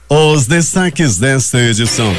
Os destaques desta edição.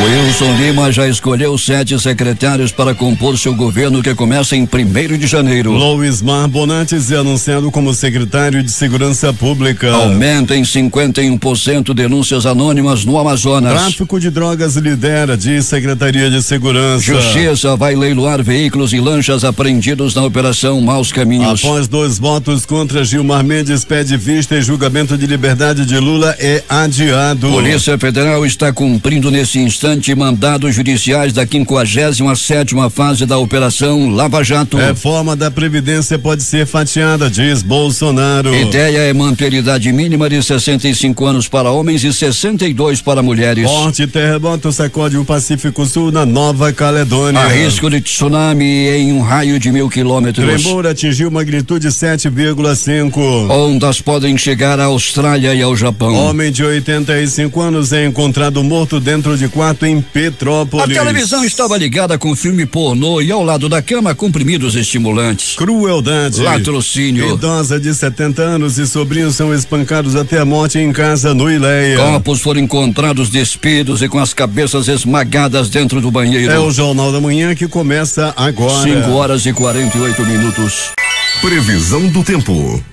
Wilson Lima já escolheu 7 secretários para compor seu governo, que começa em 1º de janeiro. Loismar Bonantes é anunciado como secretário de Segurança Pública. Aumenta em 51% denúncias anônimas no Amazonas. Tráfico de drogas lidera, diz Secretaria de Segurança. Justiça vai leiloar veículos e lanchas apreendidos na Operação Maus Caminhos. Após 2 votos contra, Gilmar Mendes pede vista e julgamento de liberdade de Lula é adiado. Polícia Federal está cumprindo nesse instante mandados judiciais da 57ª fase da Operação Lava Jato. Reforma da Previdência pode ser fatiada, diz Bolsonaro. Ideia é manter idade mínima de 65 anos para homens e 62 para mulheres. Forte terremoto sacode o Pacífico Sul na Nova Caledônia. Há risco de tsunami em um raio de 1.000 quilômetros. Tremor atingiu magnitude 7,5. Ondas podem chegar à Austrália e ao Japão. Homem de 85 anos é encontrado morto dentro de quarto em Petrópolis. A televisão estava ligada com filme pornô e ao lado da cama comprimidos estimulantes. Crueldade. Latrocínio. Idosa de 70 anos e sobrinhos são espancados até a morte em casa no Ileia. Corpos foram encontrados despidos e com as cabeças esmagadas dentro do banheiro. É o Jornal da Manhã que começa agora. 5h48. Previsão do tempo.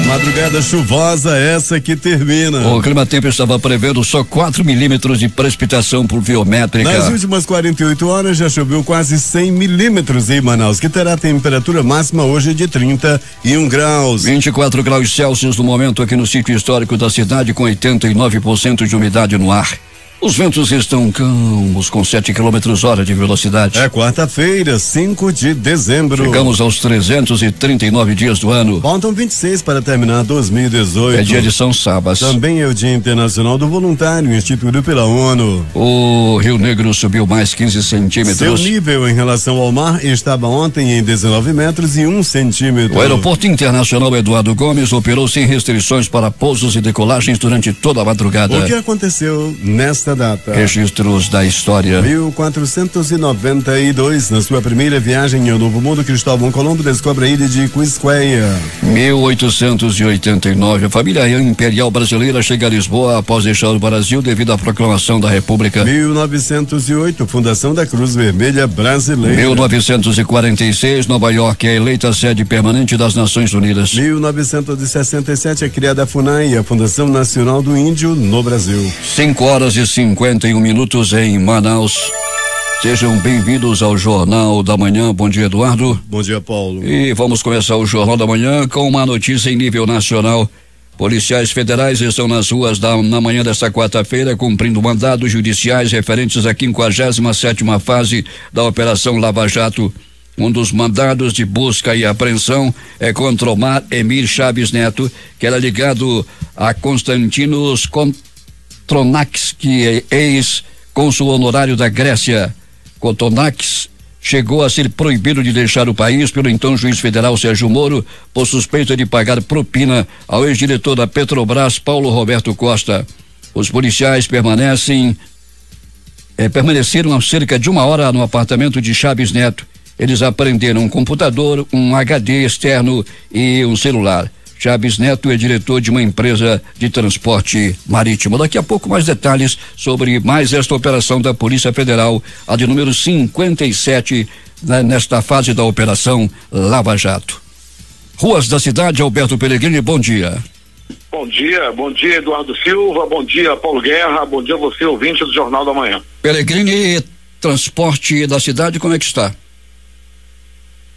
Madrugada chuvosa, essa que termina. O Climatempo estava prevendo só 4 milímetros de precipitação pluviométrica. Nas últimas 48 horas já choveu quase 100 milímetros em Manaus, que terá temperatura máxima hoje de 31 graus. 24 graus Celsius no momento aqui no sítio histórico da cidade, com 89% de umidade no ar. Os ventos estão calmos, com 7 km/h de velocidade. É quarta-feira, 5 de dezembro. Chegamos aos 339 dias do ano. Faltam 26 para terminar 2018. É dia de São Sabas. Também é o Dia Internacional do Voluntário, instituído pela ONU. O Rio Negro subiu mais 15 centímetros. Seu nível em relação ao mar estava ontem em 19 metros e 1 centímetro. O Aeroporto Internacional Eduardo Gomes operou sem restrições para pousos e decolagens durante toda a madrugada. O que aconteceu nesta data? Registros da história. 1492, na sua primeira viagem ao Novo Mundo, Cristóvão Colombo descobre a ilha de Quisqueya. 1889, a família imperial brasileira chega a Lisboa após deixar o Brasil devido à proclamação da República. 1908, fundação da Cruz Vermelha Brasileira. 1946, Nova York é eleita sede permanente das Nações Unidas. 1967 é criada a FUNAI, a Fundação Nacional do Índio no Brasil. 5h51 em Manaus. Sejam bem-vindos ao Jornal da Manhã. Bom dia, Eduardo. Bom dia, Paulo. E vamos começar o Jornal da Manhã com uma notícia em nível nacional. Policiais federais estão nas ruas na manhã desta quarta-feira cumprindo mandados judiciais referentes à 57ª fase da Operação Lava Jato. Um dos mandados de busca e apreensão é contra Omar Emir Chaves Neto, que era ligado a Konstantinos Kotonakis, que é ex-cônsul honorário da Grécia. Kotonakis chegou a ser proibido de deixar o país pelo então juiz federal Sérgio Moro por suspeita de pagar propina ao ex-diretor da Petrobras, Paulo Roberto Costa. Os policiais permaneceram há cerca de 1 hora no apartamento de Chaves Neto. Eles apreenderam um computador, um HD externo e um celular. Chaves Neto é diretor de uma empresa de transporte marítimo. Daqui a pouco mais detalhes sobre mais esta operação da Polícia Federal, a de número 57, nesta fase da Operação Lava Jato. Ruas da cidade, Alberto Pellegrini, bom dia. Bom dia Eduardo Silva, bom dia Paulo Guerra, bom dia você, ouvinte do Jornal da Manhã. Pellegrini, transporte da cidade, como é que está?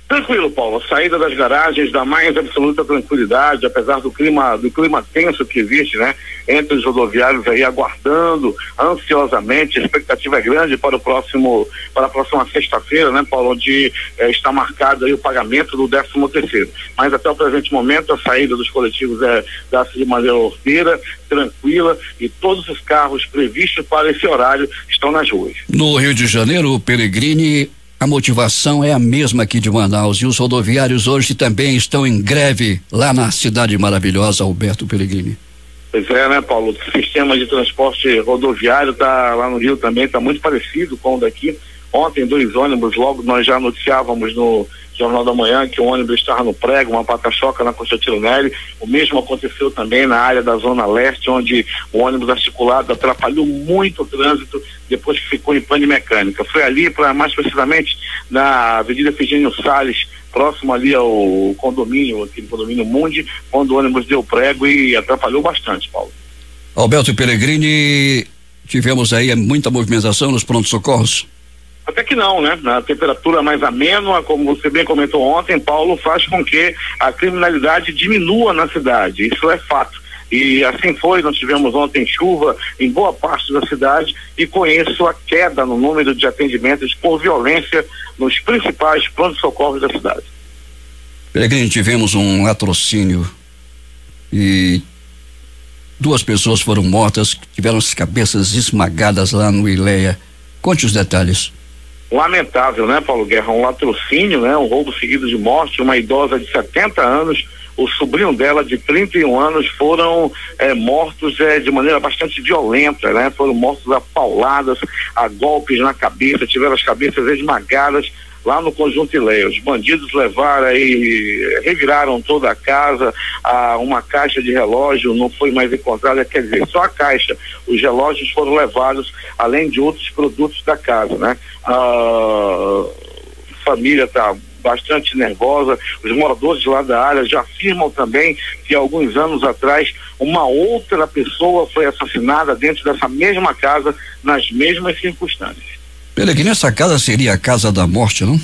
Tranquilo, Paulo. A saída das garagens dá mais absoluta tranquilidade, apesar do clima tenso que existe, né? Entre os rodoviários aí aguardando ansiosamente. A expectativa é grande para a próxima sexta-feira, né, Paulo? Onde está marcado aí o pagamento do 13º. Mas até o presente momento a saída dos coletivos dá-se de maneira ordeira, tranquila, e todos os carros previstos para esse horário estão nas ruas. No Rio de Janeiro, Pellegrini, a motivação é a mesma aqui de Manaus e os rodoviários hoje também estão em greve lá na cidade maravilhosa, Alberto Pellegrini. Pois é, né, Paulo? O sistema de transporte rodoviário tá lá no Rio também, tá muito parecido com o daqui. Ontem 2 ônibus, logo nós já noticiávamos no Jornal da Manhã que o ônibus estava no prego, uma pata-choca na Constantino Nery. O mesmo aconteceu também na área da Zona Leste, onde o ônibus articulado atrapalhou muito o trânsito depois que ficou em pane mecânica. Foi ali, mais precisamente, na Avenida Efigênio Salles, próximo ali ao condomínio, aquele condomínio Mundi, quando o ônibus deu prego e atrapalhou bastante, Paulo. Alberto Pellegrini, tivemos aí muita movimentação nos prontos-socorros? Até que não, né? A temperatura mais amena, como você bem comentou ontem, Paulo, faz com que a criminalidade diminua na cidade. Isso é fato. E assim foi, nós tivemos ontem chuva em boa parte da cidade e com isso a queda no número de atendimentos por violência nos principais pronto-socorros da cidade. Pellegrini, tivemos um latrocínio e 2 pessoas foram mortas, tiveram as cabeças esmagadas lá no Ileia. Conte os detalhes. Lamentável, né, Paulo Guerra? Um latrocínio, né? Um roubo seguido de morte, uma idosa de 70 anos, o sobrinho dela de 31 anos foram mortos de maneira bastante violenta, né? Foram mortos a pauladas, a golpes na cabeça, tiveram as cabeças esmagadas lá no Conjunto Ileia. Os bandidos levaram e reviraram toda a casa, uma caixa de relógio não foi mais encontrada, quer dizer, só a caixa. Os relógios foram levados, além de outros produtos da casa, né? A família está bastante nervosa, os moradores lá da área já afirmam também que alguns anos atrás uma outra pessoa foi assassinada dentro dessa mesma casa, nas mesmas circunstâncias. Pellegrini, essa casa seria a casa da morte, não?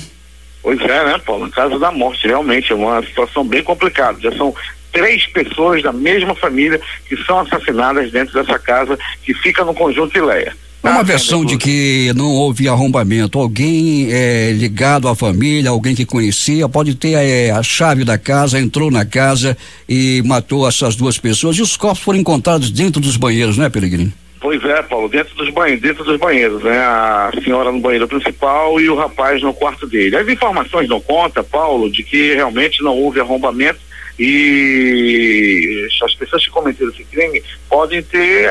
Pois é, né, Paulo? A casa da morte, realmente é uma situação bem complicada. Já são 3 pessoas da mesma família que são assassinadas dentro dessa casa que fica no Conjunto Ileia. É uma versão de que não houve arrombamento. Alguém ligado à família, alguém que conhecia, pode ter a chave da casa, entrou na casa e matou essas 2 pessoas. E os corpos foram encontrados dentro dos banheiros, né, Pellegrini? Pois é, Paulo, dentro dos banheiros, né? A senhora no banheiro principal e o rapaz no quarto dele. As informações dão conta, Paulo, de que realmente não houve arrombamento e as pessoas que cometeram esse crime podem ter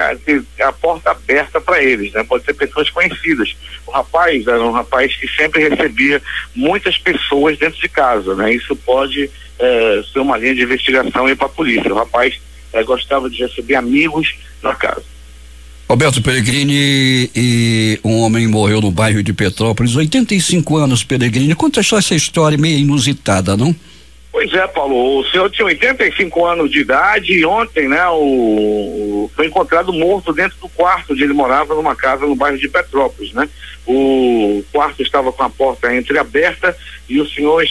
a porta aberta para eles, né? Pode ser pessoas conhecidas. O rapaz era um rapaz que sempre recebia muitas pessoas dentro de casa, né? Isso pode ser uma linha de investigação aí para a polícia. O rapaz gostava de receber amigos na casa. Alberto Pellegrini, e um homem morreu no bairro de Petrópolis, 85 anos, Pellegrini. Conta só essa história meio inusitada, não? Pois é, Paulo, o senhor tinha 85 anos de idade e ontem, né, foi encontrado morto dentro do quarto onde ele morava, numa casa no bairro de Petrópolis, né? O quarto estava com a porta entreaberta e o senhor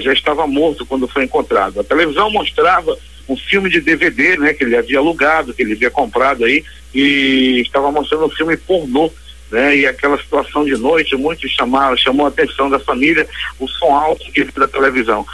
já estava morto quando foi encontrado. A televisão mostrava um filme de DVD, né, que ele havia alugado, que ele havia comprado aí, e estava mostrando um filme pornô, né? E aquela situação de noite, muitos chamou a atenção da família, o som alto que da televisão.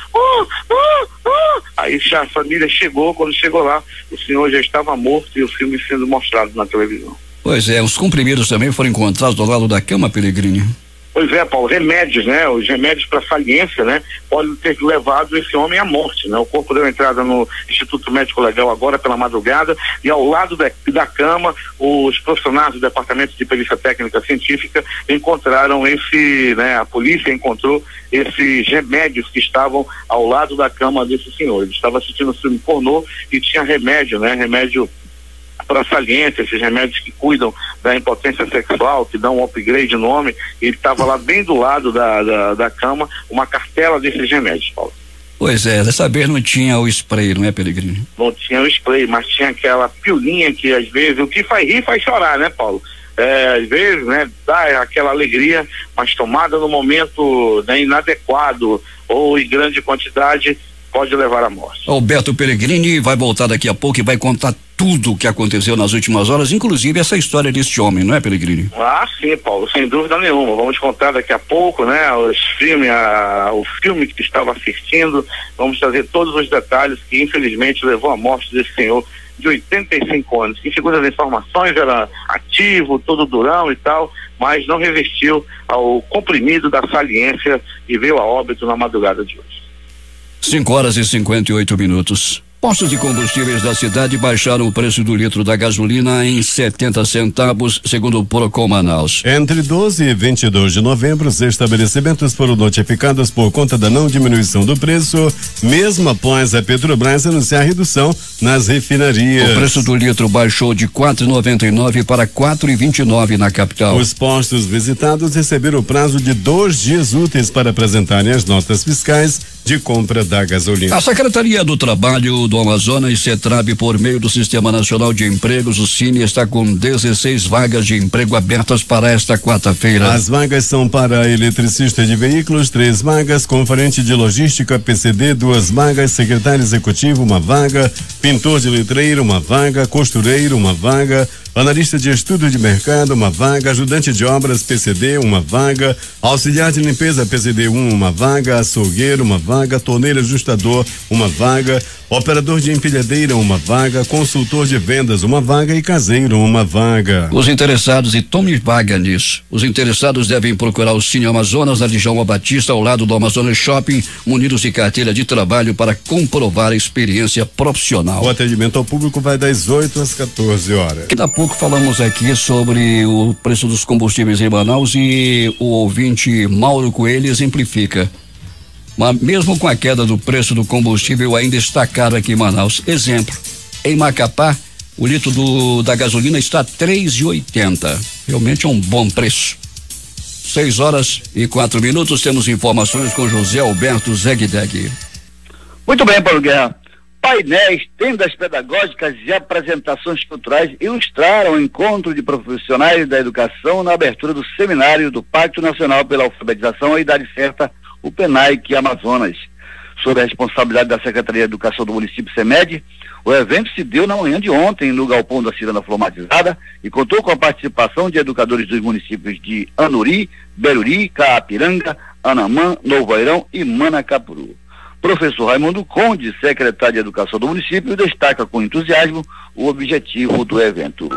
Aí a família chegou, quando chegou lá, o senhor já estava morto e o filme sendo mostrado na televisão. Pois é, os comprimidos também foram encontrados ao lado da cama, Pellegrini. Pois é, Paulo, remédios, né? Os remédios para saliência, né? Podem ter levado esse homem à morte, né? O corpo deu entrada no Instituto Médico Legal agora pela madrugada e ao lado da cama, os profissionais do Departamento de Perícia Técnica Científica encontraram a polícia encontrou esses remédios que estavam ao lado da cama desse senhor. Ele estava assistindo filme pornô e tinha remédio, né? Remédio para saliência, esses remédios que cuidam da impotência sexual, que dão um upgrade no homem. Ele estava lá bem do lado da cama, uma cartela desses remédios, Paulo. Pois é, dessa vez não tinha o spray, não é, Pellegrini? Não tinha o spray, mas tinha aquela piolinha que às vezes, o que faz rir faz chorar, né, Paulo? Às vezes, né, dá aquela alegria, mas tomada no momento, né, inadequado ou em grande quantidade, pode levar à morte. Alberto Pellegrini vai voltar daqui a pouco e vai contar tudo o que aconteceu nas últimas horas, inclusive essa história desse homem, não é, Pellegrini? Ah, sim, Paulo, sem dúvida nenhuma. Vamos contar daqui a pouco, né, o filme que estava assistindo, vamos trazer todos os detalhes que infelizmente levou à morte desse senhor de 85 anos, que segundo as informações era ativo, todo durão e tal, mas não resistiu ao comprimido da saliência e veio a óbito na madrugada de hoje. 5h58. Postos de combustíveis da cidade baixaram o preço do litro da gasolina em 70 centavos, segundo o Procon Manaus. Entre 12 e 22 de novembro, os estabelecimentos foram notificados por conta da não diminuição do preço, mesmo após a Petrobras anunciar redução nas refinarias. O preço do litro baixou de 4,99 para 4,29 na capital. Os postos visitados receberam o prazo de 2 dias úteis para apresentarem as notas fiscais de compra da gasolina. A Secretaria do Trabalho do Amazonas e CETRAB, por meio do Sistema Nacional de Empregos, o Cine, está com 16 vagas de emprego abertas para esta quarta-feira. As vagas são para eletricista de veículos, 3 vagas, conferente de logística PCD, 2 vagas, secretário executivo, 1 vaga, pintor de letreiro, 1 vaga, costureiro, 1 vaga, analista de estudo de mercado, 1 vaga, ajudante de obras PCD, 1 vaga, auxiliar de limpeza PCD 1 vaga, açougueiro, 1 vaga, torneiro ajustador, 1 vaga, operador de empilhadeira, 1 vaga, consultor de vendas, 1 vaga e caseiro, 1 vaga. Os interessados, e tome vaga nisso, os interessados devem procurar o Cine Amazonas, na Djalma Batista, ao lado do Amazonas Shopping, munidos de carteira de trabalho para comprovar a experiência profissional. O atendimento ao público vai das 8 às 14 horas. Daqui a pouco falamos aqui sobre o preço dos combustíveis em Manaus e o ouvinte Mauro Coelho exemplifica. Mas mesmo com a queda do preço do combustível, ainda está caro aqui em Manaus. Exemplo, em Macapá, o litro da gasolina está 3,80. Realmente é um bom preço. 6h04, temos informações com José Alberto Zegdeg. Muito bem, Paulo Guerra. Painéis, tendas pedagógicas e apresentações culturais ilustraram o encontro de profissionais da educação na abertura do seminário do Pacto Nacional pela Alfabetização à Idade Certa, o PENAIC Amazonas. Sob a responsabilidade da Secretaria de Educação do município SEMED, o evento se deu na manhã de ontem no Galpão da Ciranda Flomatizada e contou com a participação de educadores dos municípios de Anuri, Beruri, Caapiranga, Anamã, Novo Airão e Manacapuru. Professor Raimundo Conde, secretário de Educação do município, destaca com entusiasmo o objetivo do evento.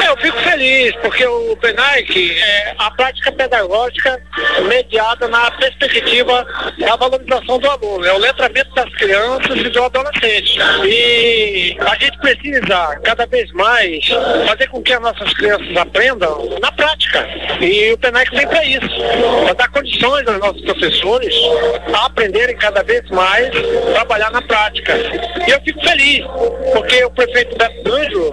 Eu fico feliz, porque o PENAIC é a prática pedagógica mediada na perspectiva da valorização do aluno, é o letramento das crianças e do adolescente. E a gente precisa cada vez mais fazer com que as nossas crianças aprendam na prática. E o PENAIC vem para isso, para dar condições aos nossos professores a aprenderem cada vez mais, trabalhar na prática. E eu fico feliz, porque o prefeito Beto Anjo,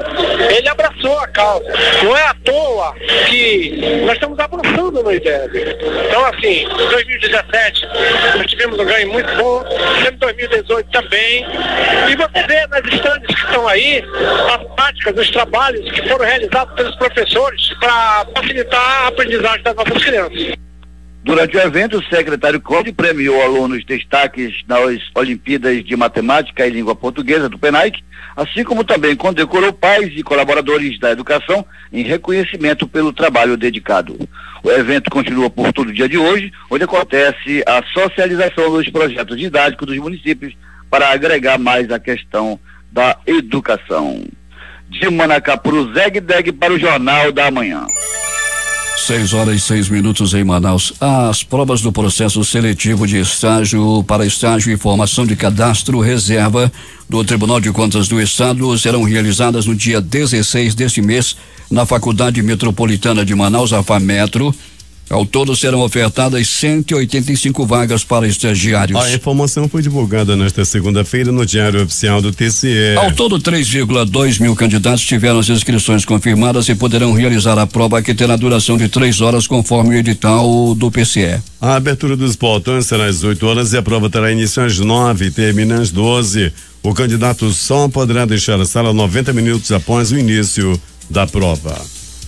ele abraçou a causa. Não é à toa que nós estamos avançando no IDEB. Então, assim, em 2017 nós tivemos um ganho muito bom, em 2018 também. E você vê nas estandes que estão aí as práticas, os trabalhos que foram realizados pelos professores para facilitar a aprendizagem das nossas crianças. Durante o evento, o secretário Conde premiou alunos destaques nas Olimpíadas de Matemática e Língua Portuguesa do PENAIC, assim como também condecorou pais e colaboradores da educação em reconhecimento pelo trabalho dedicado. O evento continua por todo o dia de hoje, onde acontece a socialização dos projetos didáticos dos municípios para agregar mais a questão da educação. De Manacapuru, Zegdeg para o Jornal da Manhã. 6h06 em Manaus. As provas do processo seletivo de estágio para estágio e formação de cadastro reserva do Tribunal de Contas do Estado serão realizadas no dia 16 deste mês na Faculdade Metropolitana de Manaus, a FAMetro. Ao todo serão ofertadas 185 vagas para estagiários. A informação foi divulgada nesta segunda-feira no Diário Oficial do TCE. Ao todo, 3,2 mil candidatos tiveram as inscrições confirmadas e poderão realizar a prova, que terá duração de 3 horas, conforme o edital do PCE. A abertura dos portões será às 8 horas e a prova terá início às 9 e termina às 12. O candidato só poderá deixar a sala 90 minutos após o início da prova.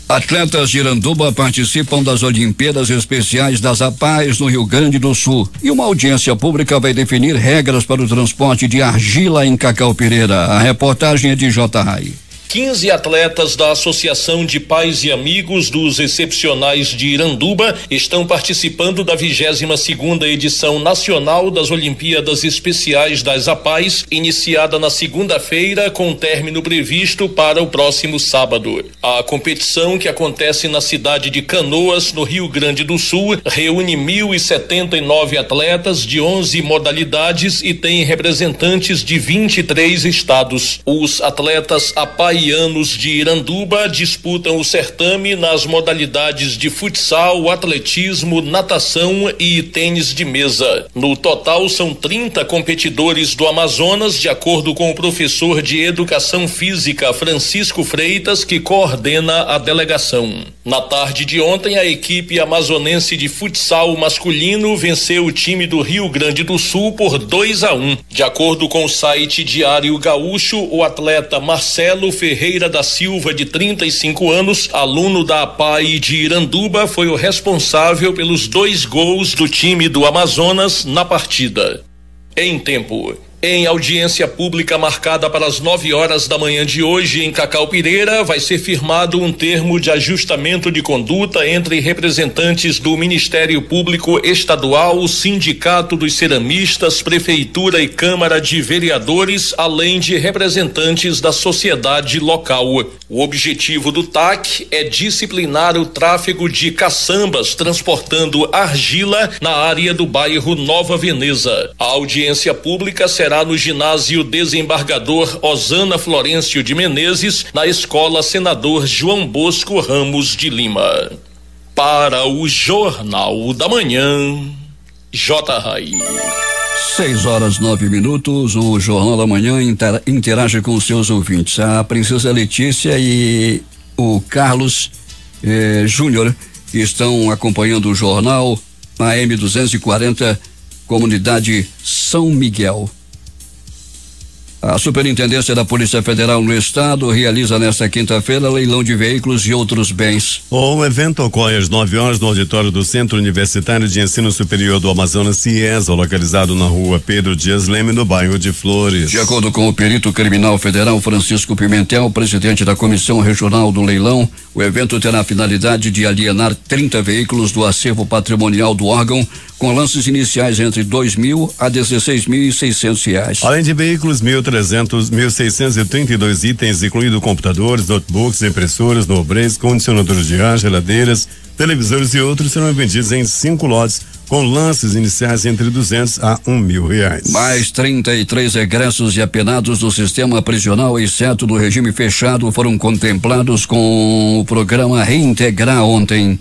Atletas de Iranduba participam das Olimpíadas Especiais das APAES no Rio Grande do Sul. E uma audiência pública vai definir regras para o transporte de argila em Cacau Pereira. A reportagem é de J. Rai. 15 atletas da Associação de Pais e Amigos dos Excepcionais de Iranduba estão participando da 22ª edição nacional das Olimpíadas Especiais das APAES, iniciada na segunda-feira com término previsto para o próximo sábado. A competição, que acontece na cidade de Canoas, no Rio Grande do Sul, reúne 1.079 atletas de 11 modalidades e tem representantes de 23 estados. Os atletas apaianos de Iranduba disputam o certame nas modalidades de futsal, atletismo, natação e tênis de mesa. No total, são 30 competidores do Amazonas, de acordo com o professor de Educação Física Francisco Freitas, que coordena a delegação. Na tarde de ontem, a equipe amazonense de futsal masculino venceu o time do Rio Grande do Sul por 2-1. De acordo com o site Diário Gaúcho, o atleta Marcelo Ferreira da Silva, de 35 anos, aluno da APAE de Iranduba, foi o responsável pelos 2 gols do time do Amazonas na partida. Em tempo. Em audiência pública marcada para as 9 horas da manhã de hoje em Cacau Pireira, vai ser firmado um termo de ajustamento de conduta entre representantes do Ministério Público Estadual, Sindicato dos Ceramistas, Prefeitura e Câmara de Vereadores, além de representantes da sociedade local. O objetivo do TAC é disciplinar o tráfego de caçambas transportando argila na área do bairro Nova Veneza. A audiência pública será no ginásio Desembargador Osana Florencio de Menezes, na Escola Senador João Bosco Ramos de Lima. Para o Jornal da Manhã, J. Rai. 6h09. O Jornal da Manhã interage com os seus ouvintes. A Princesa Letícia e o Carlos Júnior estão acompanhando o jornal na M240, comunidade São Miguel. A Superintendência da Polícia Federal no Estado realiza nesta quinta-feira leilão de veículos e outros bens. O evento ocorre às 9 horas no auditório do Centro Universitário de Ensino Superior do Amazonas, CIESA, localizado na rua Pedro Dias Leme, no bairro de Flores. De acordo com o perito criminal federal Francisco Pimentel, presidente da Comissão Regional do Leilão, o evento terá a finalidade de alienar 30 veículos do acervo patrimonial do órgão, com lances iniciais entre R$2.000 a R$16.600. Além de veículos, 1.632 itens, incluindo computadores, notebooks, impressoras, nobres, condicionadores de ar, geladeiras, televisores e outros, serão vendidos em 5 lotes, com lances iniciais entre R$200 a R$1.000. Mais 33 egressos e apenados do sistema prisional, exceto do regime fechado, foram contemplados com o programa Reintegrar ontem.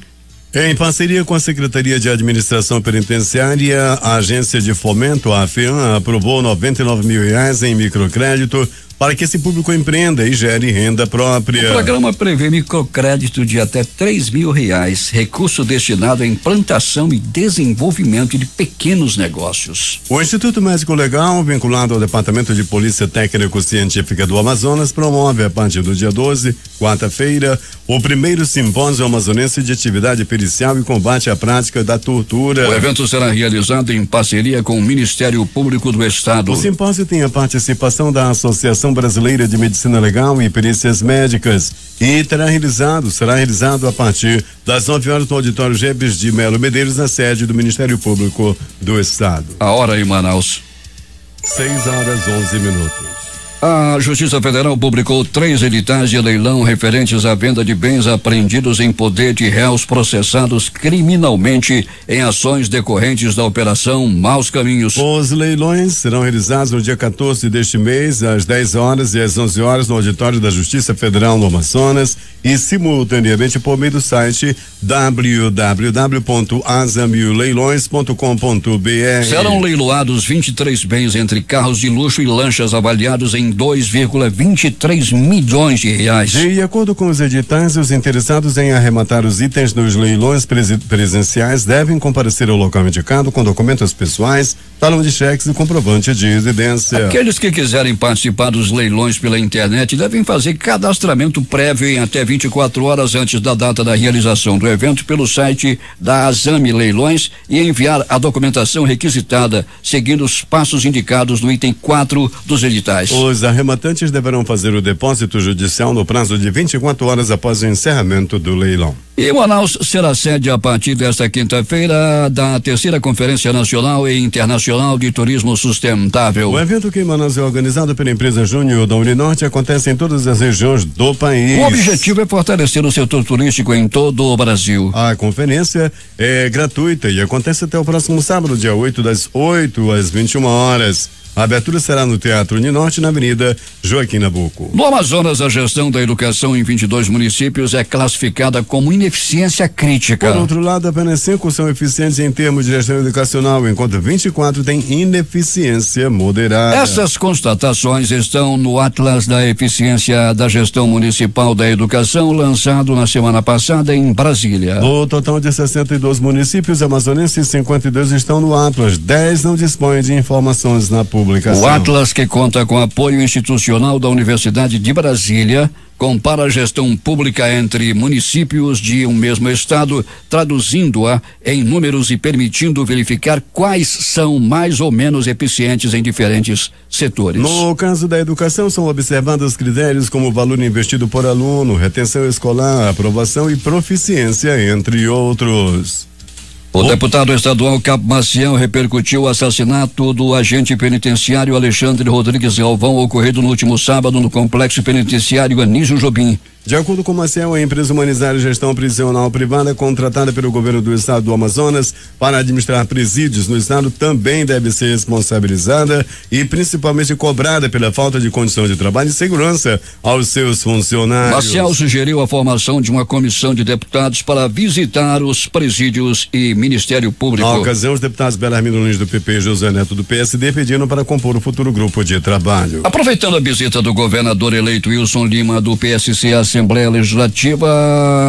Em parceria com a Secretaria de Administração Penitenciária, a Agência de Fomento, a AFEAM, aprovou R$99 mil em microcrédito para que esse público empreenda e gere renda própria. O programa prevê microcrédito de até R$3.000, recurso destinado à implantação e desenvolvimento de pequenos negócios. O Instituto Médico Legal, vinculado ao Departamento de Polícia Técnico-Científica do Amazonas, promove a partir do dia 12, quarta-feira, o primeiro simpósio amazonense de atividade pericial e combate à prática da tortura. O evento será realizado em parceria com o Ministério Público do Estado. O simpósio tem a participação da Associação Brasileira de Medicina Legal e Perícias Médicas e será realizado a partir das 9 horas no auditório Gebes de Melo Medeiros, na sede do Ministério Público do Estado. A hora em Manaus. 6h11. A Justiça Federal publicou 3 editais de leilão referentes à venda de bens apreendidos em poder de réus processados criminalmente em ações decorrentes da Operação Maus Caminhos. Os leilões serão realizados no dia 14 deste mês, às 10 horas e às 11 horas, no auditório da Justiça Federal no Amazonas e simultaneamente por meio do site www.azamilleilões.com.br. Serão leiloados 23 bens entre carros de luxo e lanchas avaliados em R$2,23 milhões. De acordo com os editais, os interessados em arrematar os itens nos leilões presenciais devem comparecer ao local indicado com documentos pessoais, talão de cheques e comprovante de residência. Aqueles que quiserem participar dos leilões pela internet devem fazer cadastramento prévio em até 24 horas antes da data da realização do evento pelo site da Azame Leilões e enviar a documentação requisitada, seguindo os passos indicados no item 4 dos editais. Os arrematados rematantes deverão fazer o depósito judicial no prazo de 24 horas após o encerramento do leilão. E Manaus será sede a partir desta quinta-feira da terceira Conferência Nacional e Internacional de Turismo Sustentável. O evento que em Manaus é organizado pela empresa Júnior da Uninorte acontece em todas as regiões do país. O objetivo é fortalecer o setor turístico em todo o Brasil. A conferência é gratuita e acontece até o próximo sábado, dia 8, das 8 às 21 horas. A abertura será no Teatro Uninorte, na Avenida Joaquim Nabuco. No Amazonas, a gestão da educação em 22 municípios é classificada como ineficiência crítica. Por outro lado, apenas 5 são eficientes em termos de gestão educacional, enquanto 24 têm ineficiência moderada. Essas constatações estão no Atlas da Eficiência da Gestão Municipal da Educação, lançado na semana passada em Brasília. No total de 62 municípios amazonenses, 52 estão no Atlas, 10 não dispõem de informações na publicação. O Atlas, que conta com apoio institucional da Universidade de Brasília, compara a gestão pública entre municípios de um mesmo estado, traduzindo-a em números e permitindo verificar quais são mais ou menos eficientes em diferentes setores. No caso da educação, são observados critérios como o valor investido por aluno, retenção escolar, aprovação e proficiência, entre outros. O deputado estadual Cabo Maciel repercutiu o assassinato do agente penitenciário Alexandre Rodrigues Galvão, ocorrido no último sábado no complexo penitenciário Anísio Jobim. De acordo com Maciel, a empresa Humanizar Gestão Prisional Privada, contratada pelo governo do estado do Amazonas para administrar presídios no estado, também deve ser responsabilizada e principalmente cobrada pela falta de condição de trabalho e segurança aos seus funcionários. Maciel sugeriu a formação de uma comissão de deputados para visitar os presídios e Ministério Público. Na ocasião, os deputados Belarmino Nunes do PP e José Neto do PSD pediram para compor o futuro grupo de trabalho. Aproveitando a visita do governador eleito Wilson Lima do PSC à Assembleia Legislativa,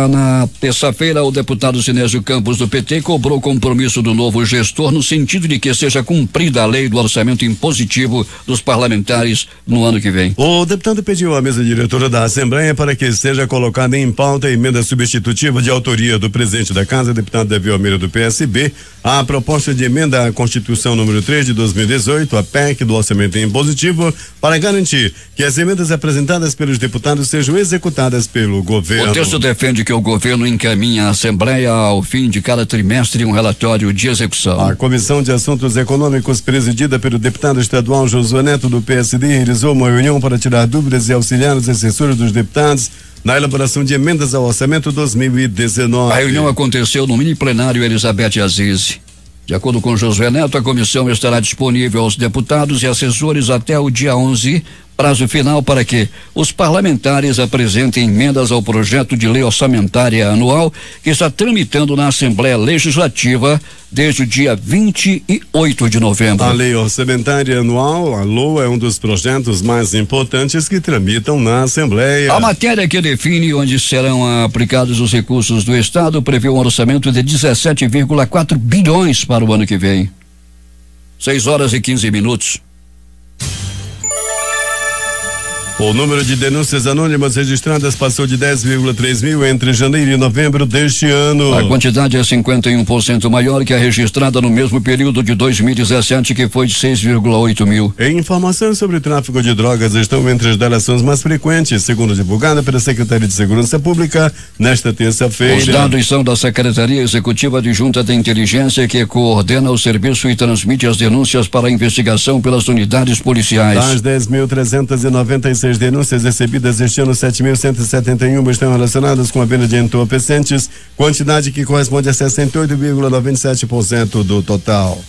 na terça-feira, o deputado Sinésio Campos do PT cobrou o compromisso do novo gestor no sentido de que seja cumprida a lei do orçamento impositivo dos parlamentares no ano que vem. O deputado pediu à mesa diretora da Assembleia para que seja colocada em pauta a emenda substitutiva de autoria do presidente da Casa, deputado Davi Almeida do PSB, a proposta de emenda à Constituição número 3 de 2018, a PEC do orçamento impositivo, para garantir que as emendas apresentadas pelos deputados sejam executadas pelo governo. O texto defende que o governo encaminhe à Assembleia ao fim de cada trimestre um relatório de execução. A Comissão de Assuntos Econômicos, presidida pelo deputado estadual Josué Neto do PSD, realizou uma reunião para tirar dúvidas e auxiliar os assessores dos deputados na elaboração de emendas ao orçamento 2019. A reunião aconteceu no mini plenário Elizabeth Aziz. De acordo com Josué Neto, a comissão estará disponível aos deputados e assessores até o dia 11, prazo final para que os parlamentares apresentem emendas ao projeto de lei orçamentária anual que está tramitando na Assembleia Legislativa desde o dia 28 de novembro. A lei orçamentária anual, a LOA, é um dos projetos mais importantes que tramitam na Assembleia. A matéria que define onde serão aplicados os recursos do Estado prevê um orçamento de 17,4 bilhões para o ano que vem. 6h15. O número de denúncias anônimas registradas passou de 10,3 mil entre janeiro e novembro deste ano. A quantidade é 51% maior que a registrada no mesmo período de 2017, que foi de 6,8 mil. Informações sobre o tráfico de drogas estão entre as delações mais frequentes, segundo divulgada pela Secretaria de Segurança Pública nesta terça-feira. Os dados são da Secretaria Executiva Adjunta de Inteligência, que coordena o serviço e transmite as denúncias para a investigação pelas unidades policiais. Das 10.396 denúncias recebidas este ano, 7.171 estão relacionadas com a venda de entorpecentes, quantidade que corresponde a 68,97% do total.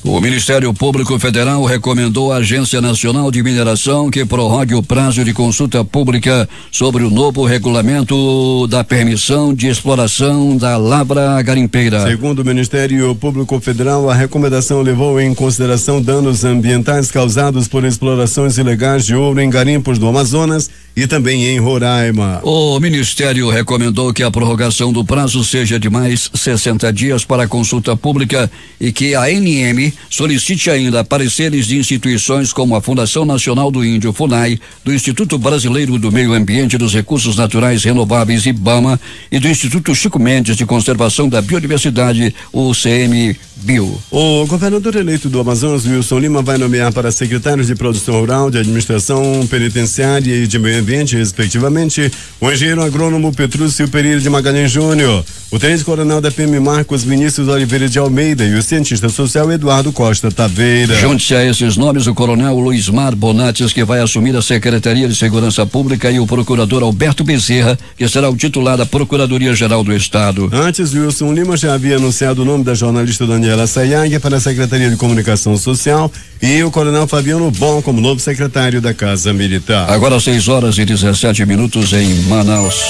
O Ministério Público Federal recomendou à Agência Nacional de Mineração que prorrogue o prazo de consulta pública sobre o novo regulamento da permissão de exploração da lavra garimpeira. Segundo o Ministério Público Federal, a recomendação levou em consideração danos ambientais causados por explorações ilegais de ouro em garimpos do Amazonas e também em Roraima. O Ministério recomendou que a prorrogação do prazo seja de mais 60 dias para a consulta pública e que a ANM Solicite ainda pareceres de instituições como a Fundação Nacional do Índio, FUNAI, do Instituto Brasileiro do Meio Ambiente e dos Recursos Naturais Renováveis, IBAMA, e do Instituto Chico Mendes de Conservação da Biodiversidade, o CMBio. O governador eleito do Amazonas, Wilson Lima, vai nomear para secretários de Produção Rural, de Administração Penitenciária e de Meio Ambiente, respectivamente, o engenheiro agrônomo Petrúcio Pereira de Magalhães Júnior, o tenente-coronel da PM Marcos Vinícius Oliveira de Almeida e o cientista social Eduardo Costa Taveira. Junte-se a esses nomes o coronel Luizmar Bonates, que vai assumir a Secretaria de Segurança Pública, e o procurador Alberto Bezerra, que será o titular da Procuradoria-Geral do Estado. Antes, Wilson Lima já havia anunciado o nome da jornalista Daniela Sayag para a Secretaria de Comunicação Social e o coronel Fabiano Bom como novo secretário da Casa Militar. Agora 6h17 em Manaus.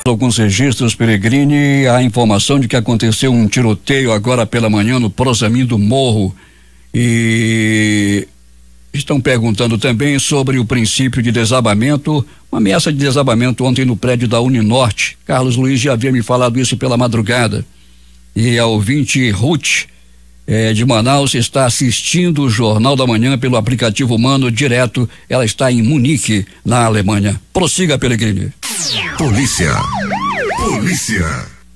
Alguns registros, Peregrini, a informação de que aconteceu um tiroteio agora pela manhã no Prosamin do Morro, e estão perguntando também sobre o princípio de desabamento, uma ameaça de desabamento ontem no prédio da Uninorte. Carlos Luiz já havia me falado isso pela madrugada, e a ouvinte Ruth de Manaus está assistindo o Jornal da Manhã pelo aplicativo Mano direto. Ela está em Munique, na Alemanha. Prossiga, Peregrini. Polícia.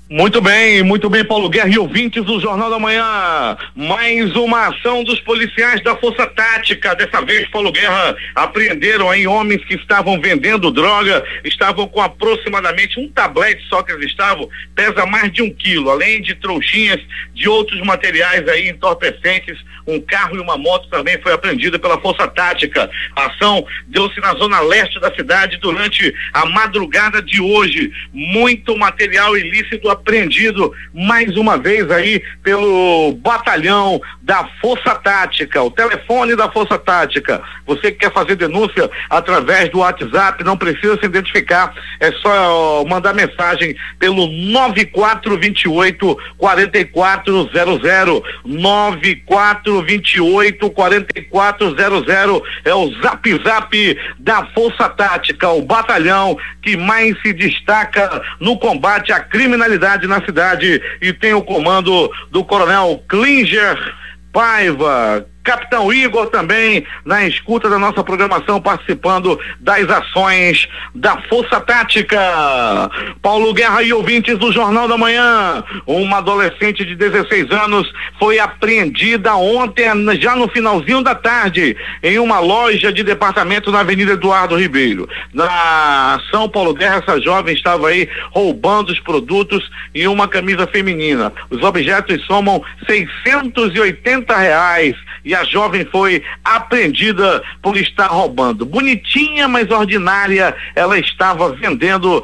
Muito bem, Paulo Guerra e ouvintes do Jornal da Manhã. Mais uma ação dos policiais da Força Tática. Dessa vez, Paulo Guerra, apreenderam aí homens que estavam vendendo droga, estavam com aproximadamente um tablete só que eles estavam, pesa mais de 1 quilo, além de trouxinhas de outros materiais aí entorpecentes. Um carro e uma moto também foi apreendida pela Força Tática. A ação deu-se na zona leste da cidade durante a madrugada de hoje. Muito material ilícito apreendido mais uma vez aí pelo batalhão da Força Tática. O telefone da Força Tática, você que quer fazer denúncia através do WhatsApp, não precisa se identificar, é só mandar mensagem pelo 9428-4400, 9428-4400 é o zap da Força Tática, o batalhão que mais se destaca no combate à criminalidade na cidade, e tem o comando do coronel Klinger Paiva. Capitão Igor também na escuta da nossa programação, participando das ações da Força Tática. Paulo Guerra e ouvintes do Jornal da Manhã, uma adolescente de 16 anos foi apreendida ontem, já no finalzinho da tarde, em uma loja de departamento na Avenida Eduardo Ribeiro. Na ação, Paulo Guerra, essa jovem estava aí roubando os produtos e uma camisa feminina. Os objetos somam R$680 e a jovem foi apreendida por estar roubando. Bonitinha, mas ordinária, ela estava vendendo,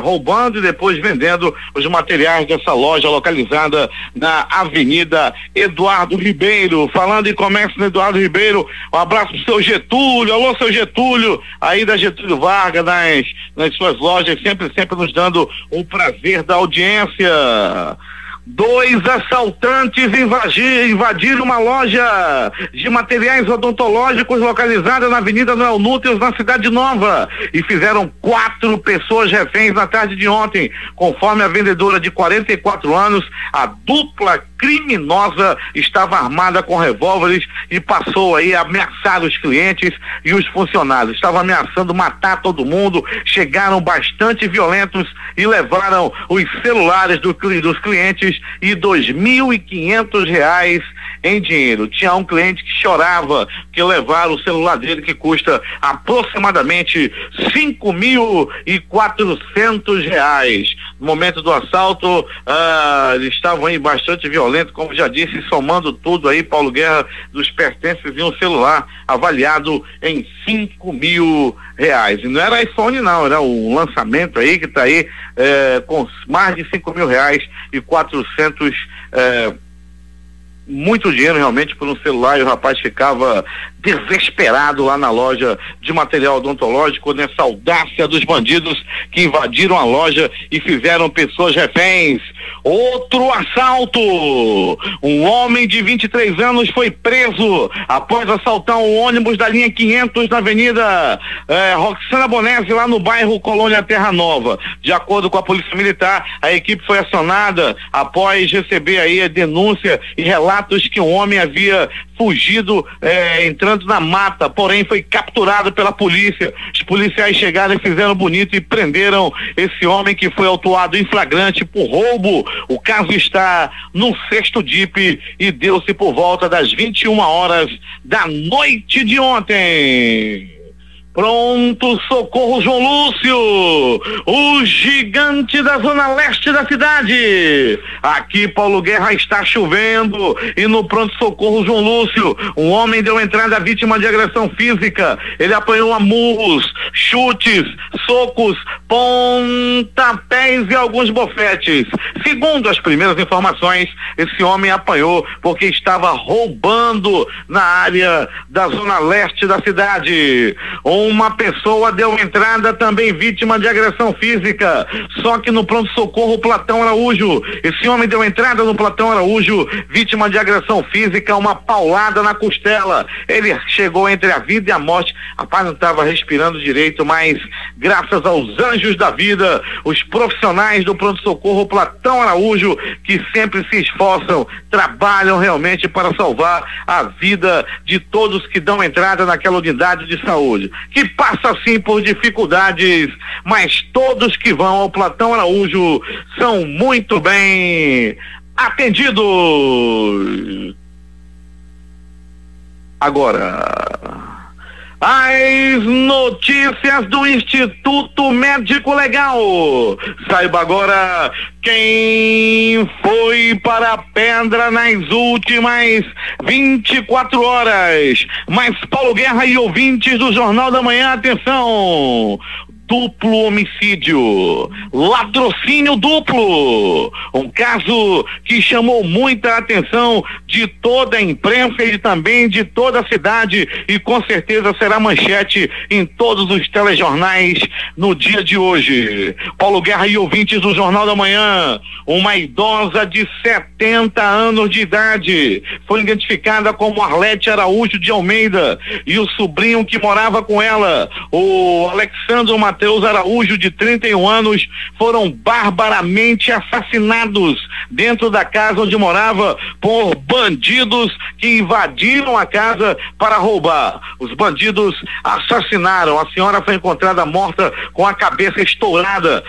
roubando e depois vendendo os materiais dessa loja localizada na Avenida Eduardo Ribeiro. Falando em comércio no Eduardo Ribeiro, um abraço pro seu Getúlio. Alô, seu Getúlio, aí da Getúlio Vargas, nas suas lojas, sempre nos dando o prazer da audiência. 2 assaltantes invadiram uma loja de materiais odontológicos localizada na Avenida Noel Núteos, na Cidade Nova, e fizeram 4 pessoas reféns na tarde de ontem. Conforme a vendedora de 44 anos, a dupla criminosa estava armada com revólveres e passou aí a ameaçar os clientes e os funcionários. Estava ameaçando matar todo mundo, chegaram bastante violentos e levaram os celulares dos clientes e R$2.500 em dinheiro. Tinha um cliente que chorava que levaram o celular dele, que custa aproximadamente R$5.400. No momento do assalto, eles estavam aí bastante violentos, como já disse, somando tudo aí, Paulo Guerra, dos pertences e um celular avaliado em R$5.000. E não era iPhone não, era o lançamento aí que está aí com mais de R$5.400, muito dinheiro realmente por um celular, e o rapaz ficava desesperado lá na loja de material odontológico, nessa audácia dos bandidos que invadiram a loja e fizeram pessoas reféns. Outro assalto, um homem de 23 anos foi preso após assaltar um ônibus da linha 500 na avenida Roxana Bonese, lá no bairro Colônia Terra Nova. De acordo com a Polícia Militar, a equipe foi acionada após receber aí a denúncia e relatos que um homem havia fugido, entrando na mata, porém foi capturado pela polícia. Os policiais chegaram e fizeram bonito e prenderam esse homem, que foi autuado em flagrante por roubo. O caso está no 6º DIP e deu-se por volta das 21 horas da noite de ontem. Pronto socorro João Lúcio, o gigante da zona leste da cidade. Aqui Paulo Guerra, está chovendo e no pronto socorro João Lúcio, um homem deu entrada à vítima de agressão física. Ele apanhou a murros, chutes, socos, pontapés e alguns bofetes. Segundo as primeiras informações, esse homem apanhou porque estava roubando na área da zona leste da cidade. Uma pessoa deu entrada, também vítima de agressão física, só que no pronto-socorro Platão Araújo. Esse homem deu entrada no Platão Araújo, vítima de agressão física, uma paulada na costela. Ele chegou entre a vida e a morte. Rapaz, não estava respirando direito, mas graças aos anjos da vida, os profissionais do pronto-socorro Platão Araújo, que sempre se esforçam, trabalham realmente para salvar a vida de todos que dão entrada naquela unidade de saúde, que passa sim por dificuldades, mas todos que vão ao Platão Araújo são muito bem atendidos. Agora, as notícias do Instituto Médico Legal. Saiba agora quem foi para a pedra nas últimas 24 horas. Mas Paulo Guerra e ouvintes do Jornal da Manhã, atenção! Duplo homicídio, latrocínio duplo, um caso que chamou muita atenção de toda a imprensa e também de toda a cidade, e com certeza será manchete em todos os telejornais no dia de hoje. Paulo Guerra e ouvintes do Jornal da Manhã, uma idosa de 70 anos de idade foi identificada como Arlete Araújo de Almeida, e o sobrinho que morava com ela, o Alexandro Mateus Araújo, de 31 anos, foram barbaramente assassinados dentro da casa onde morava por bandidos que invadiram a casa para roubar. Os bandidos assassinaram. A senhora foi encontrada morta com a cabeça estourada,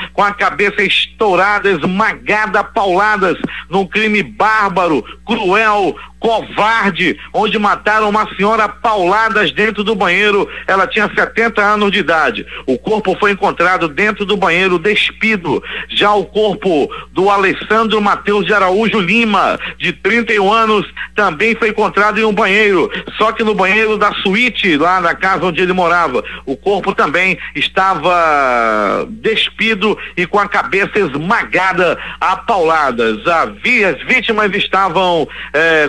esmagada, pauladas, num crime bárbaro, cruel, covarde, onde mataram uma senhora a pauladas dentro do banheiro. Ela tinha 70 anos de idade. O corpo foi encontrado dentro do banheiro, despido. Já o corpo do Alessandro Mateus de Araújo Lima, de 31 anos, também foi encontrado em um banheiro, só que no banheiro da suíte, lá na casa onde ele morava. O corpo também estava despido e com a cabeça esmagada a pauladas. As vítimas estavam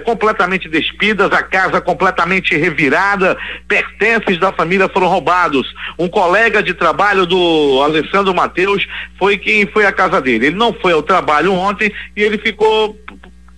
completamente despidas, a casa completamente revirada, pertences da família foram roubados. Um colega de trabalho do Alessandro Mateus foi quem foi à casa dele. Ele não foi ao trabalho ontem e ele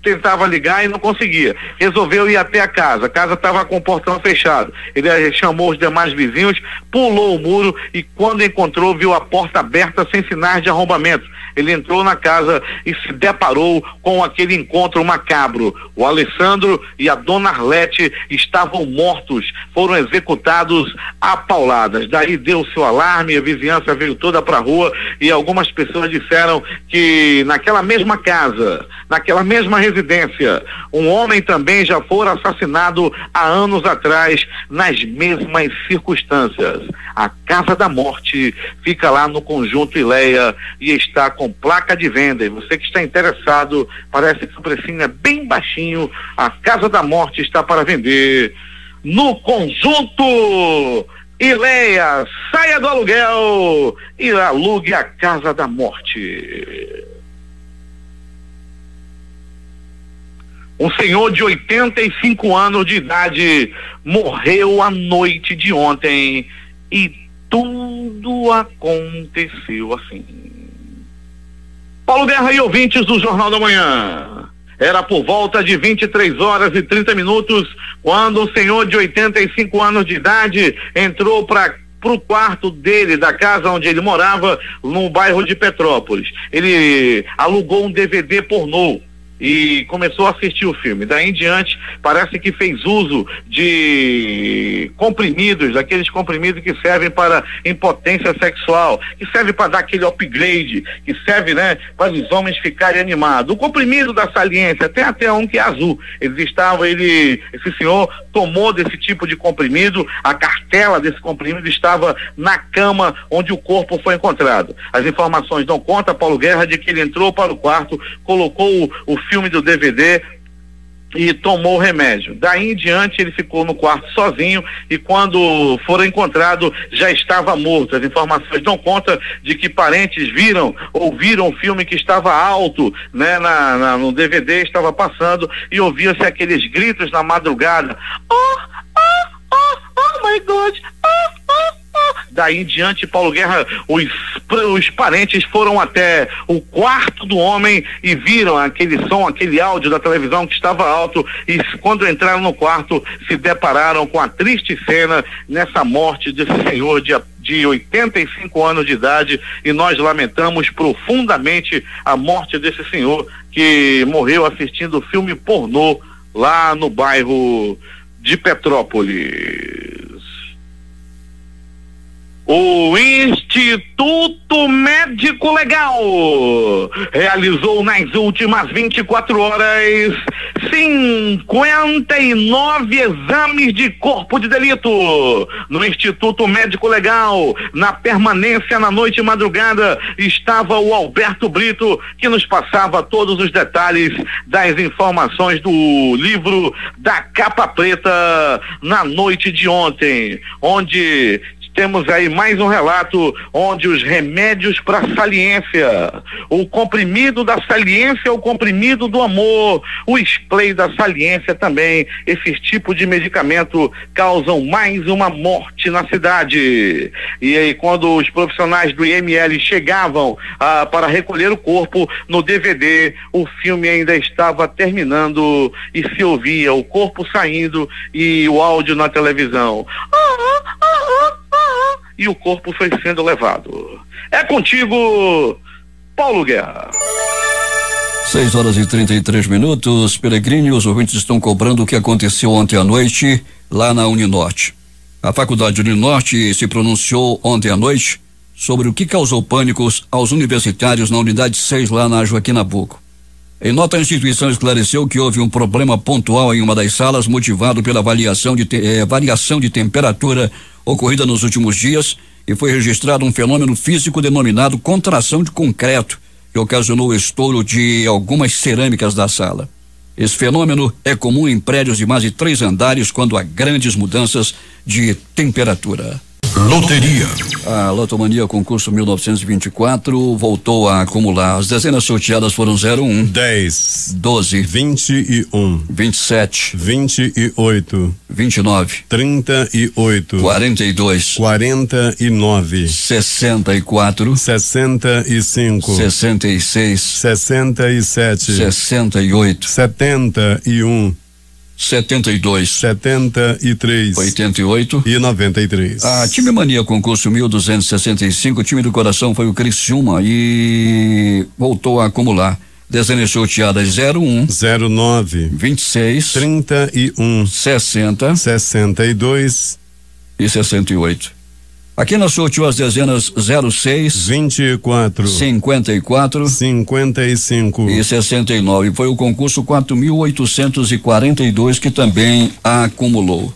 tentava ligar e não conseguia. Resolveu ir até a casa estava com o portão fechado. Ele chamou os demais vizinhos, pulou o muro e quando encontrou, viu a porta aberta sem sinais de arrombamento. Ele entrou na casa e se deparou com aquele encontro macabro. O Alessandro e a dona Arlete estavam mortos, foram executados a pauladas. Daí deu-se o alarme, a vizinhança veio toda para a rua e algumas pessoas disseram que naquela mesma casa, naquela mesma residência, um homem também já fora assassinado há anos atrás, nas mesmas circunstâncias. A Casa da Morte fica lá no Conjunto Ileia e está com placa de venda. E você que está interessado, parece que o precinho é bem baixinho, a Casa da Morte está para vender no Conjunto Ileia. Saia do aluguel e alugue a Casa da Morte. Um senhor de 85 anos de idade morreu à noite de ontem e tudo aconteceu assim. Paulo Guerra e ouvintes do Jornal da Manhã. Era por volta de 23h30 quando um senhor de 85 anos de idade entrou pro quarto dele, da casa onde ele morava, no bairro de Petrópolis. Ele alugou um DVD pornô e começou a assistir o filme. Daí em diante, parece que fez uso de comprimidos, daqueles comprimidos que servem para impotência sexual, que serve para dar aquele upgrade, que serve, né, para os homens ficarem animados. O comprimido da saliência, tem até um que é azul. Esse senhor tomou desse tipo de comprimido, a cartela desse comprimido estava na cama onde o corpo foi encontrado. As informações dão conta, Paulo Guerra, de que ele entrou para o quarto, colocou o filme do DVD e tomou o remédio. Daí em diante ele ficou no quarto sozinho e quando foram encontrado já estava morto. As informações dão conta de que parentes ouviram o filme que estava alto, né, no DVD estava passando e ouvia-se aqueles gritos na madrugada. Oh my God! Daí em diante, Paulo Guerra, os parentes foram até o quarto do homem e viram aquele som, aquele áudio da televisão que estava alto, e quando entraram no quarto se depararam com a triste cena nessa morte desse senhor de 85 anos de idade, e nós lamentamos profundamente a morte desse senhor que morreu assistindo o filme pornô lá no bairro de Petrópolis. O Instituto Médico Legal realizou nas últimas 24 horas 59 exames de corpo de delito. No Instituto Médico Legal, na permanência na noite e madrugada, estava o Alberto Brito, que nos passava todos os detalhes das informações do livro da Capa Preta na noite de ontem, onde temos aí mais um relato onde os remédios para saliência, o comprimido da saliência, o comprimido do amor, o spray da saliência também, esses tipos de medicamento causam mais uma morte na cidade. E aí quando os profissionais do IML chegavam para recolher o corpo, no DVD o filme ainda estava terminando e se ouvia o corpo saindo e o áudio na televisão. E o corpo foi sendo levado. É contigo, Paulo Guerra. 6h33. Peregrino, os ouvintes estão cobrando o que aconteceu ontem à noite lá na Uninorte. A Faculdade Uninorte se pronunciou ontem à noite sobre o que causou pânicos aos universitários na unidade 6 lá na Joaquim Nabuco. Em nota, a instituição esclareceu que houve um problema pontual em uma das salas motivado pela variação de temperatura ocorrida nos últimos dias e foi registrado um fenômeno físico denominado contração de concreto, que ocasionou o estouro de algumas cerâmicas da sala. Esse fenômeno é comum em prédios de mais de 3 andares quando há grandes mudanças de temperatura. Loteria. A Lotomania concurso 1924 voltou a acumular. As dezenas sorteadas foram 01, 10, 12, 21, 27, 28, 29, 38, 42, 49, 64, 65, 66, 67, 68, 71, 72, 73, 88 e 93. A Time Mania concurso 1265, o time do coração foi o Criciúma e voltou a acumular. Dezenas sorteadas 01, 09, 26, 31, 60, 62 e 68. Aqui nós sorteou as dezenas 06, 24, 54, 55 e 69. Foi o concurso 4.842 que também acumulou.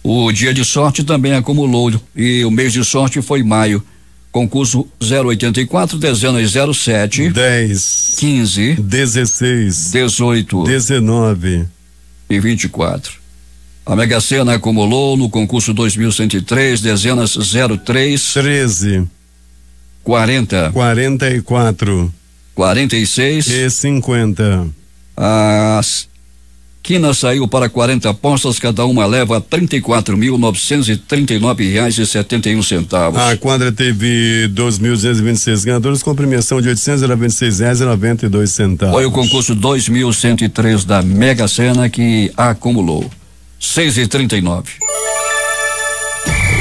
O dia de sorte também acumulou e o mês de sorte foi maio. Concurso 084, dezenas 07, 10, 15, 16, 18, 19 e 24. A Mega Sena acumulou no concurso 2103, dezenas 03, 13, 40, 44 46 e 50. As Quina saiu para 40 apostas, cada uma leva R$34.939,71. A quadra teve 2.226 ganhadores com premiação de R$826,92. Foi o concurso 2103 da Mega Sena que acumulou 6,39.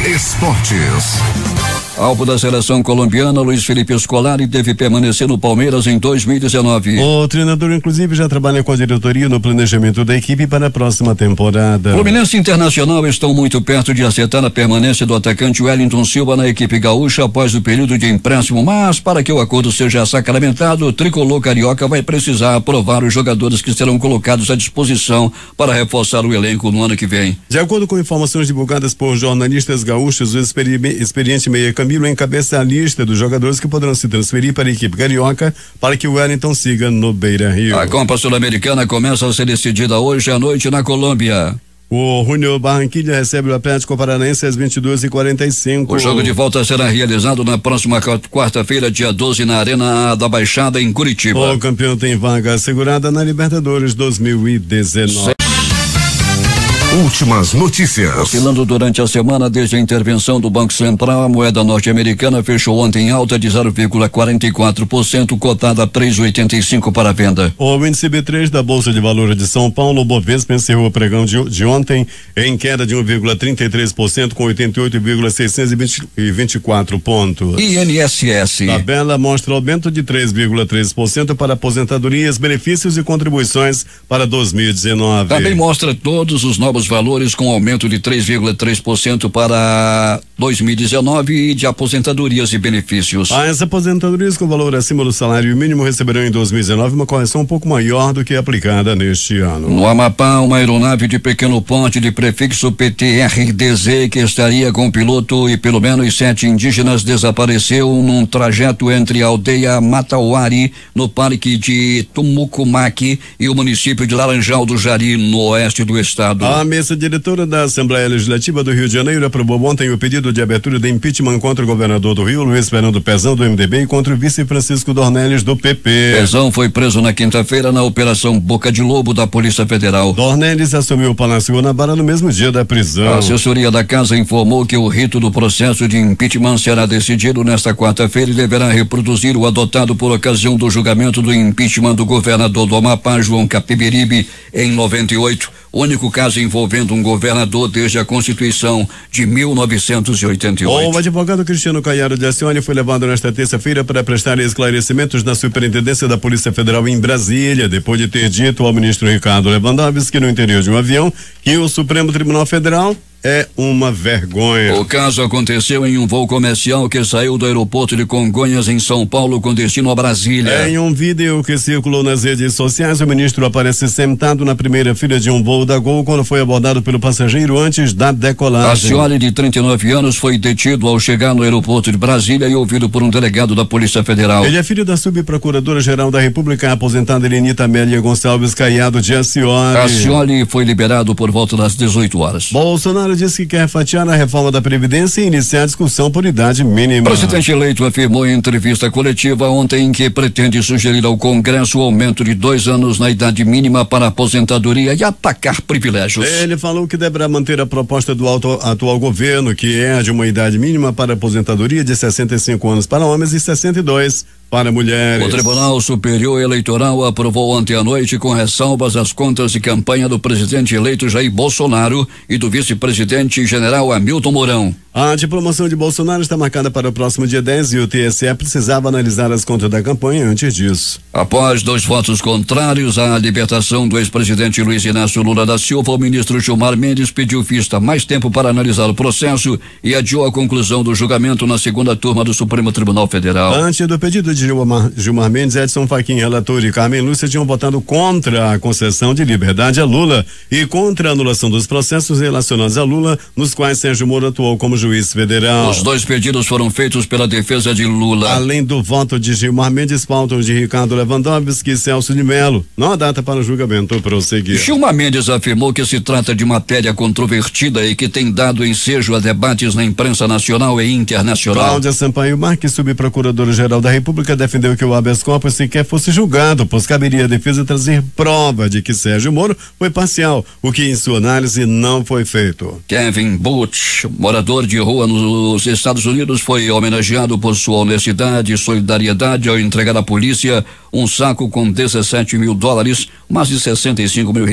Esportes. Alvo da seleção colombiana, Luiz Felipe Scolari deve permanecer no Palmeiras em 2019. O treinador, inclusive, já trabalha com a diretoria no planejamento da equipe para a próxima temporada. Fluminense e Internacional estão muito perto de acertar a permanência do atacante Wellington Silva na equipe gaúcha após o período de empréstimo, mas para que o acordo seja sacramentado, o tricolor carioca vai precisar aprovar os jogadores que serão colocados à disposição para reforçar o elenco no ano que vem. De acordo com informações divulgadas por jornalistas gaúchos, o experiente meia Camilo encabeça a lista dos jogadores que poderão se transferir para a equipe carioca para que o Wellington siga no Beira-Rio. A Copa Sul-Americana começa a ser decidida hoje à noite na Colômbia. O Junior Barranquilla recebe o Atlético Paranaense às 22h45. O jogo de volta será realizado na próxima quarta-feira, dia 12, na Arena da Baixada, em Curitiba. O campeão tem vaga assegurada na Libertadores 2019. Últimas notícias. Oscilando durante a semana desde a intervenção do Banco Central, a moeda norte-americana fechou ontem em alta de 0,44%, cotada a 3,85 para a venda. O índice B3 da Bolsa de Valores de São Paulo, o Bovespa, encerrou o pregão de ontem em queda de 1,33% com 88,624 pontos. INSS. Tabela mostra aumento de 3,3% para aposentadorias, benefícios e contribuições para 2019. Também mostra todos os novos valores com aumento de 3,3% para 2019 e de aposentadorias e benefícios. As aposentadorias com valor acima do salário mínimo receberão em 2019 uma correção um pouco maior do que aplicada neste ano. No Amapá, uma aeronave de pequeno porte de prefixo PTRDZ que estaria com piloto e pelo menos 7 indígenas desapareceu num trajeto entre a aldeia Matauari, no parque de Tumucumaque, e o município de Laranjal do Jari, no oeste do estado. A mesa diretora da Assembleia Legislativa do Rio de Janeiro aprovou ontem o pedido de abertura de impeachment contra o governador do Rio, Luiz Fernando Pezão, do MDB, e contra o vice Francisco Dornelles, do PP. Pezão foi preso na quinta-feira na Operação Boca de Lobo da Polícia Federal. Dornelles assumiu o Palácio Guanabara no mesmo dia da prisão. A assessoria da casa informou que o rito do processo de impeachment será decidido nesta quarta-feira e deverá reproduzir o adotado por ocasião do julgamento do impeachment do governador do Amapá, João Capiberibe, em 98. Único caso envolvendo um governador desde a Constituição de 1988. O advogado Cristiano Caiaro de Acione foi levado nesta terça-feira para prestar esclarecimentos na Superintendência da Polícia Federal em Brasília, depois de ter dito ao ministro Ricardo Lewandowski no interior de um avião que o Supremo Tribunal Federal é uma vergonha. O caso aconteceu em um voo comercial que saiu do aeroporto de Congonhas, em São Paulo, com destino a Brasília. Em um vídeo que circulou nas redes sociais, o ministro aparece sentado na primeira fila de um voo da Gol quando foi abordado pelo passageiro antes da decolagem. Acione, de 39 anos, foi detido ao chegar no aeroporto de Brasília e ouvido por um delegado da Polícia Federal. Ele é filho da subprocuradora-geral da República, aposentada Elenita Amélia Gonçalves Caiado de Acione. Acione foi liberado por volta das 18 horas. Bolsonaro disse que quer fatiar a reforma da Previdência e iniciar a discussão por idade mínima. O presidente eleito afirmou em entrevista coletiva ontem que pretende sugerir ao Congresso o aumento de 2 anos na idade mínima para a aposentadoria e atacar privilégios. Ele falou que deverá manter a proposta do atual governo, que é a de uma idade mínima para a aposentadoria de 65 anos para homens e 62 para mulheres. O Tribunal Superior Eleitoral aprovou ontem à noite, com ressalvas, as contas de campanha do presidente eleito Jair Bolsonaro e do vice-presidente general Hamilton Mourão. A diplomação de Bolsonaro está marcada para o próximo dia 10 e o TSE precisava analisar as contas da campanha antes disso. Após 2 votos contrários à libertação do ex-presidente Luiz Inácio Lula da Silva, o ministro Gilmar Mendes pediu vista mais tempo para analisar o processo e adiou a conclusão do julgamento na segunda turma do Supremo Tribunal Federal. Antes do pedido de Gilmar Mendes, Edson Fachin, relator, e Carmen Lúcia tinham votado contra a concessão de liberdade a Lula e contra a anulação dos processos relacionados a Lula, nos quais Sérgio Moro atuou como juiz juiz federal. Os 2 pedidos foram feitos pela defesa de Lula. Além do voto de Gilmar Mendes, pautam de Ricardo Lewandowski e Celso de Mello. Não há data para o julgamento prosseguir. Gilmar Mendes afirmou que se trata de matéria controvertida e que tem dado ensejo a debates na imprensa nacional e internacional. Cláudia Sampaio Marques, subprocuradora-geral da República, defendeu que o habeas corpus sequer fosse julgado, pois caberia à defesa trazer prova de que Sérgio Moro foi parcial, o que em sua análise não foi feito. Kevin Butch, morador de rua nos Estados Unidos, foi homenageado por sua honestidade e solidariedade ao entregar à polícia um saco com $17 mil, mais de R$65 mil,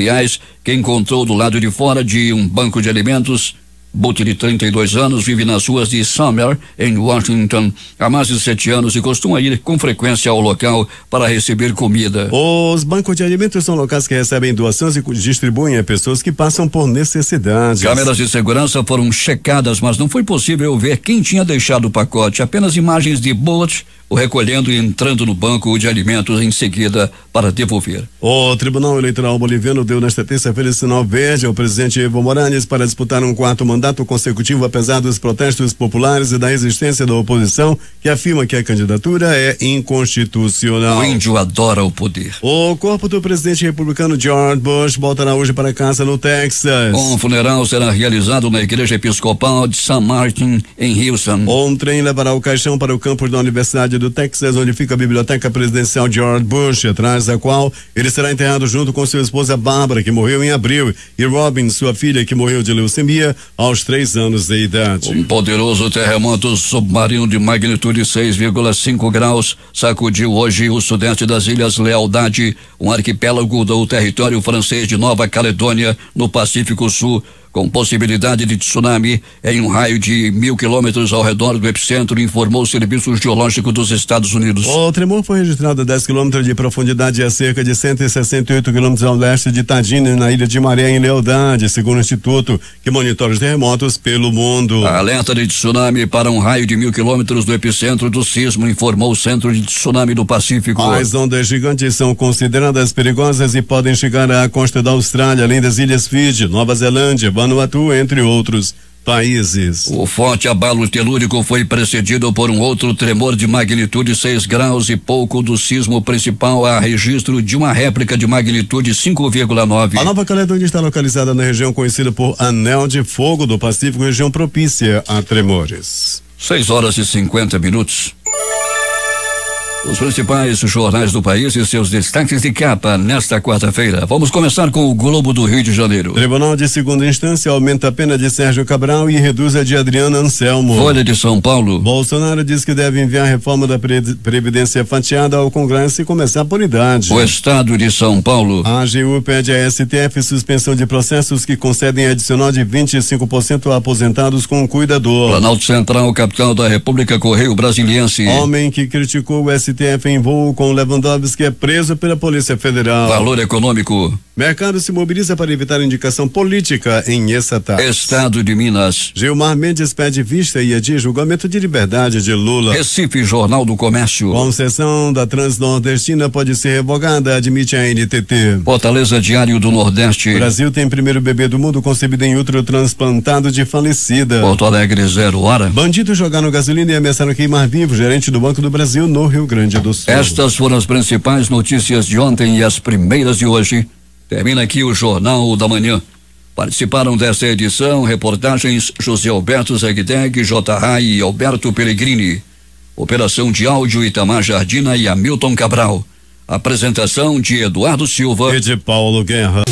que encontrou do lado de fora de um banco de alimentos. Butch, de 32 anos, vive nas ruas de Summer, em Washington, há mais de 7 anos e costuma ir com frequência ao local para receber comida. Os bancos de alimentos são locais que recebem doações e distribuem a pessoas que passam por necessidades. Câmeras de segurança foram checadas, mas não foi possível ver quem tinha deixado o pacote. Apenas imagens de Butch o recolhendo e entrando no banco de alimentos em seguida para devolver. O Tribunal Eleitoral Boliviano deu nesta terça-feira sinal verde ao presidente Evo Morales para disputar um 4º mandato consecutivo, apesar dos protestos populares e da resistência da oposição, que afirma que a candidatura é inconstitucional. O índio adora o poder. O corpo do presidente republicano George Bush voltará hoje para casa no Texas. Um funeral será realizado na Igreja Episcopal de San Martin, em Houston. Um trem levará o caixão para o campus da Universidade do Texas, onde fica a Biblioteca Presidencial George Bush, atrás da qual ele será enterrado junto com sua esposa Bárbara, que morreu em abril, e Robin, sua filha, que morreu de leucemia aos 3 anos de idade. Um poderoso terremoto submarino de magnitude 6,5 graus sacudiu hoje o sudeste das Ilhas Lealdade, um arquipélago do território francês de Nova Caledônia, no Pacífico Sul, com possibilidade de tsunami em um raio de 1.000 quilômetros ao redor do epicentro, informou o Serviço Geológico dos Estados Unidos. O tremor foi registrado a 10 quilômetros de profundidade e a cerca de 168 quilômetros ao leste de Tadine, na Ilha de Maré, em Lealdade, segundo o Instituto que monitora os terremotos pelo mundo. Alerta de tsunami para um raio de 1.000 quilômetros do epicentro do sismo, informou o Centro de Tsunami do Pacífico. As ondas gigantes são consideradas perigosas e podem chegar à costa da Austrália, além das Ilhas Fiji, Nova Zelândia, Vanuatu, entre outros países. O forte abalo telúrico foi precedido por um outro tremor de magnitude 6 graus e pouco do sismo principal, a registro de uma réplica de magnitude 5,9. A Nova Caledônia está localizada na região conhecida por Anel de Fogo do Pacífico, região propícia a tremores. 6h50. Os principais jornais do país e seus destaques de capa nesta quarta-feira. Vamos começar com o Globo do Rio de Janeiro. Tribunal de Segunda Instância aumenta a pena de Sérgio Cabral e reduz a de Adriana Anselmo. Folha de São Paulo. Bolsonaro diz que deve enviar a reforma da Previdência fatiada ao Congresso e começar por idade. O Estado de São Paulo. A AGU pede à STF suspensão de processos que concedem adicional de 25% a aposentados com cuidador. Planalto Central, capital da República, Correio Brasiliense. Homem que criticou o STF em voo com Lewandowski é preso pela Polícia Federal. Valor econômico. Mercado se mobiliza para evitar indicação política em estatais. Estado de Minas. Gilmar Mendes pede vista e adia julgamento de liberdade de Lula. Recife, Jornal do Comércio. Concessão da Transnordestina pode ser revogada, admite a NTT. Fortaleza, Diário do Nordeste. Brasil tem primeiro bebê do mundo concebido em útero transplantado de falecida. Porto Alegre, 0 hora. Bandidos jogaram gasolina e ameaçaram queimar vivo gerente do Banco do Brasil no Rio Grande do Sul. Estas foram as principais notícias de ontem e as primeiras de hoje. Termina aqui o Jornal da Manhã. Participaram desta edição reportagens José Alberto Zegdeg, J. Rai e Alberto Pellegrini. Operação de áudio Itamar Jardina e Hamilton Cabral. Apresentação de Eduardo Silva e de Paulo Guerra.